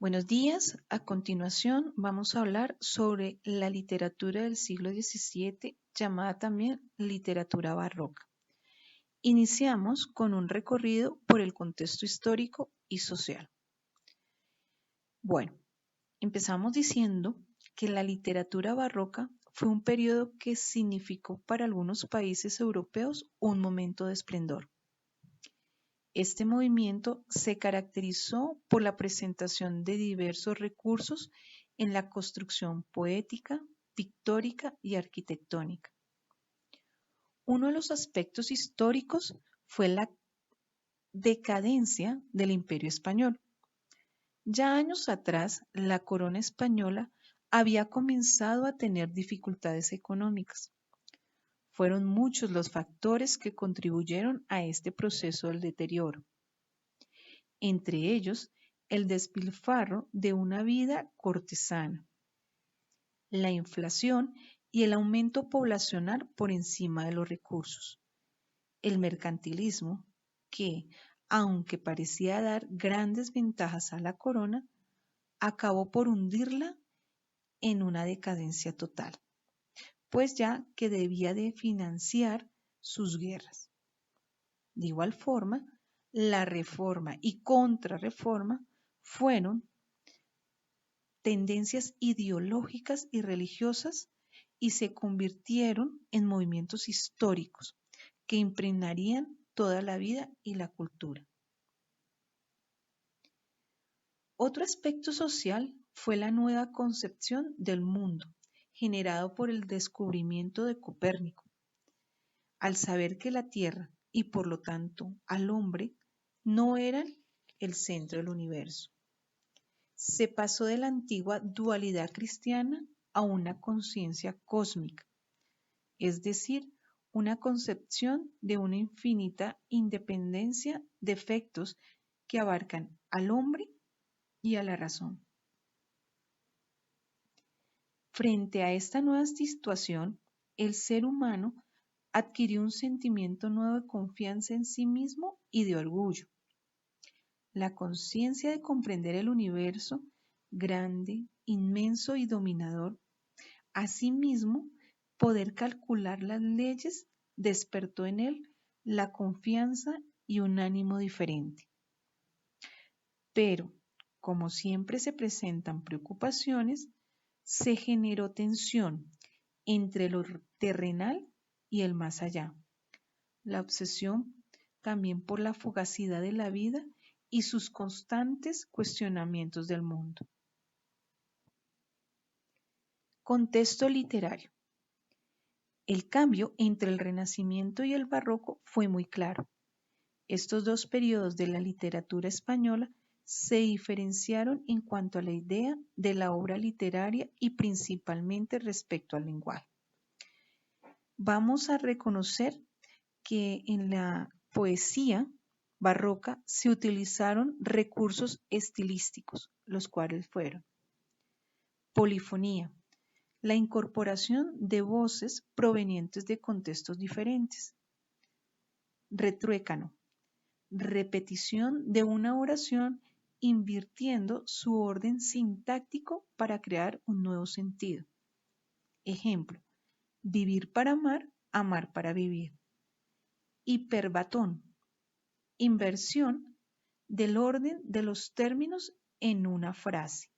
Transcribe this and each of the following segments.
Buenos días. A continuación vamos a hablar sobre la literatura del siglo XVII, llamada también literatura barroca. Iniciamos con un recorrido por el contexto histórico y social. Bueno, empezamos diciendo que la literatura barroca fue un periodo que significó para algunos países europeos un momento de esplendor. Este movimiento se caracterizó por la presentación de diversos recursos en la construcción poética, pictórica y arquitectónica. Uno de los aspectos históricos fue la decadencia del Imperio Español. Ya años atrás, la corona española había comenzado a tener dificultades económicas. Fueron muchos los factores que contribuyeron a este proceso del deterioro. Entre ellos, el despilfarro de una vida cortesana, la inflación y el aumento poblacional por encima de los recursos, el mercantilismo, que, aunque parecía dar grandes ventajas a la corona, acabó por hundirla en una decadencia total, pues ya que debía de financiar sus guerras. De igual forma, la reforma y contrarreforma fueron tendencias ideológicas y religiosas y se convirtieron en movimientos históricos que impregnarían toda la vida y la cultura. Otro aspecto social fue la nueva concepción del mundo, generado por el descubrimiento de Copérnico. Al saber que la Tierra y por lo tanto al hombre no eran el centro del universo. Se pasó de la antigua dualidad cristiana a una conciencia cósmica, es decir, una concepción de una infinita independencia de efectos que abarcan al hombre y a la razón. Frente a esta nueva situación, el ser humano adquirió un sentimiento nuevo de confianza en sí mismo y de orgullo. La conciencia de comprender el universo grande, inmenso y dominador. Asimismo, poder calcular las leyes despertó en él la confianza y un ánimo diferente. Pero, como siempre se presentan preocupaciones, se generó tensión entre lo terrenal y el más allá. La obsesión también por la fugacidad de la vida y sus constantes cuestionamientos del mundo. Contexto literario. El cambio entre el Renacimiento y el Barroco fue muy claro. Estos dos periodos de la literatura española se diferenciaron en cuanto a la idea de la obra literaria y principalmente respecto al lenguaje. Vamos a reconocer que en la poesía barroca se utilizaron recursos estilísticos, los cuales fueron polifonía, la incorporación de voces provenientes de contextos diferentes, retruécano, repetición de una oración invirtiendo su orden sintáctico para crear un nuevo sentido. Ejemplo, vivir para amar, amar para vivir. Hiperbatón, inversión del orden de los términos en una frase.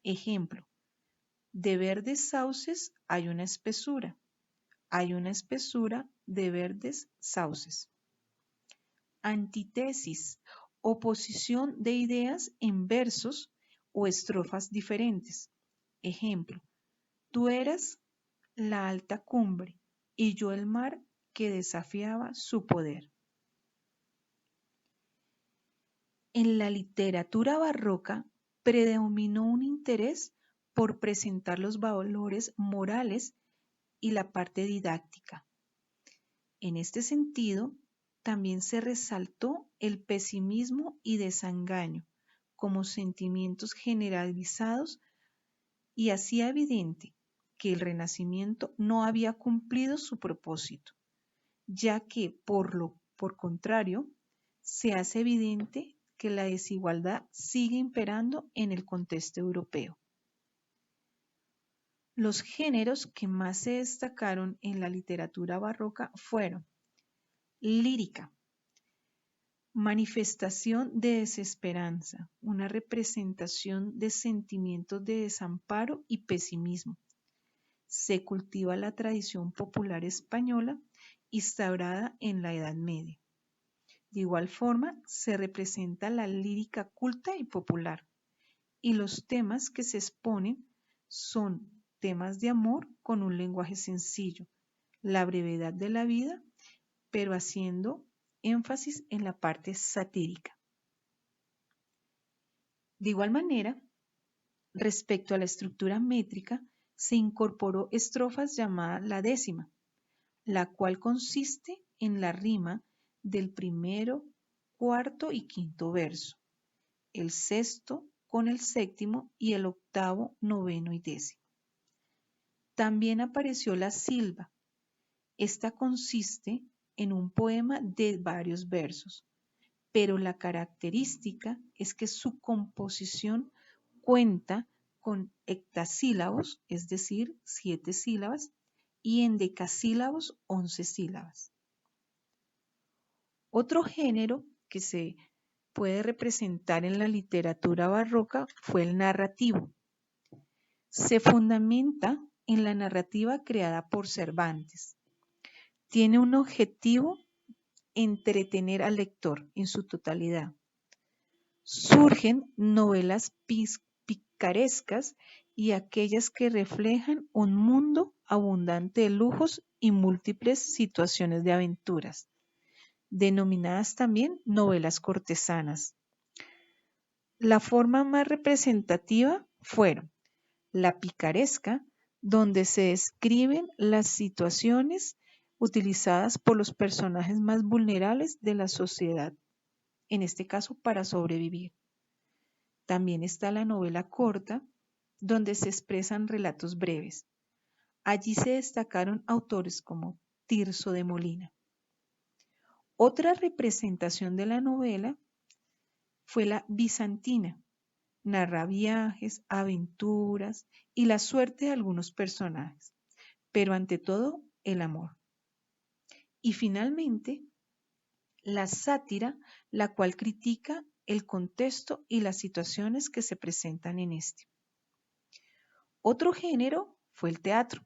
Ejemplo, de verdes sauces hay una espesura de verdes sauces. Antítesis, oposición de ideas en versos o estrofas diferentes. Ejemplo, tú eras la alta cumbre y yo el mar que desafiaba su poder. En la literatura barroca predominó un interés por presentar los valores morales y la parte didáctica. En este sentido, también se resaltó el pesimismo y desengaño como sentimientos generalizados y hacía evidente que el Renacimiento no había cumplido su propósito, ya que por contrario se hace evidente que la desigualdad sigue imperando en el contexto europeo. Los géneros que más se destacaron en la literatura barroca fueron lírica, manifestación de desesperanza, una representación de sentimientos de desamparo y pesimismo. Se cultiva la tradición popular española instaurada en la Edad Media. De igual forma, se representa la lírica culta y popular, y los temas que se exponen son temas de amor con un lenguaje sencillo, la brevedad de la vida, pero haciendo énfasis en la parte satírica. De igual manera, respecto a la estructura métrica, se incorporó estrofas llamada la décima, la cual consiste en la rima del primero, cuarto y quinto verso, el sexto con el séptimo y el octavo, noveno y décimo. También apareció la silva. Esta consiste en un poema de varios versos, pero la característica es que su composición cuenta con hectasílabos, es decir, 7 sílabas, y endecasílabos, 11 sílabas. Otro género que se puede representar en la literatura barroca fue el narrativo. Se fundamenta en la narrativa creada por Cervantes. Tiene un objetivo: entretener al lector en su totalidad. Surgen novelas picarescas y aquellas que reflejan un mundo abundante de lujos y múltiples situaciones de aventuras, denominadas también novelas cortesanas. La forma más representativa fueron la picaresca, donde se describen las situaciones utilizadas por los personajes más vulnerables de la sociedad, en este caso para sobrevivir. También está la novela corta, donde se expresan relatos breves. Allí se destacaron autores como Tirso de Molina. Otra representación de la novela fue la bizantina. Narra viajes, aventuras y la suerte de algunos personajes, pero ante todo el amor. Y finalmente, la sátira, la cual critica el contexto y las situaciones que se presentan en este. Otro género fue el teatro.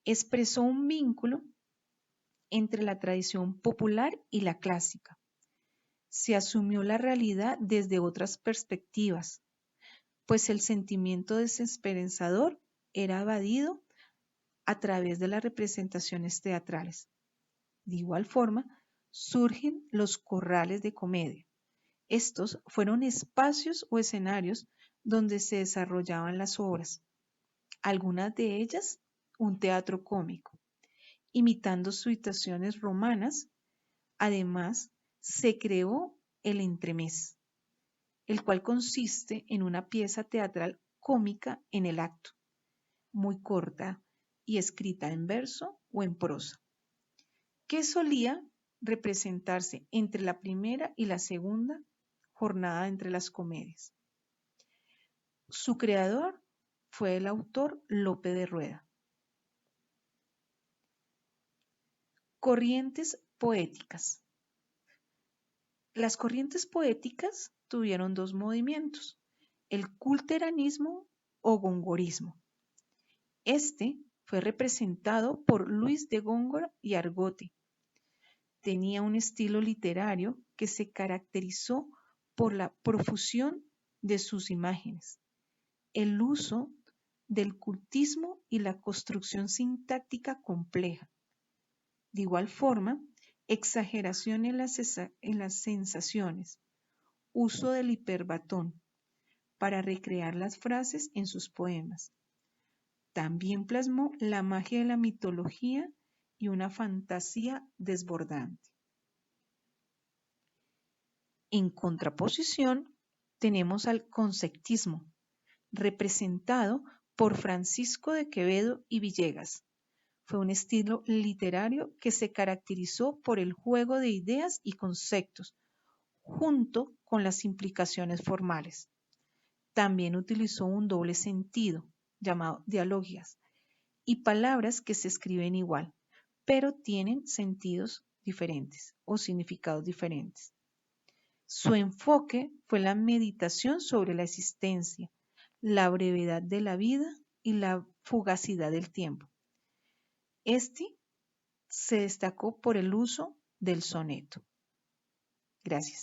Expresó un vínculo entre la tradición popular y la clásica. Se asumió la realidad desde otras perspectivas, pues el sentimiento desesperanzador era evadido a través de las representaciones teatrales. De igual forma, surgen los corrales de comedia. Estos fueron espacios o escenarios donde se desarrollaban las obras, algunas de ellas un teatro cómico, imitando situaciones romanas. Además, se creó el entremés, el cual consiste en una pieza teatral cómica en el acto, muy corta y escrita en verso o en prosa, que solía representarse entre la primera y la segunda jornada entre las comedias. Su creador fue el autor Lope de Rueda. Corrientes poéticas. Las corrientes poéticas tuvieron dos movimientos: el culteranismo o gongorismo. Este fue representado por Luis de Góngora y Argote. Tenía un estilo literario que se caracterizó por la profusión de sus imágenes, el uso del cultismo y la construcción sintáctica compleja. De igual forma, exageración en las sensaciones, uso del hiperbatón para recrear las frases en sus poemas. También plasmó la magia de la mitología y una fantasía desbordante. En contraposición, tenemos al conceptismo, representado por Francisco de Quevedo y Villegas. Fue un estilo literario que se caracterizó por el juego de ideas y conceptos, junto con las implicaciones formales. También utilizó un doble sentido, llamado dialogias, y palabras que se escriben igual, pero tienen sentidos diferentes o significados diferentes. Su enfoque fue la meditación sobre la existencia, la brevedad de la vida y la fugacidad del tiempo. Este se destacó por el uso del soneto. Gracias.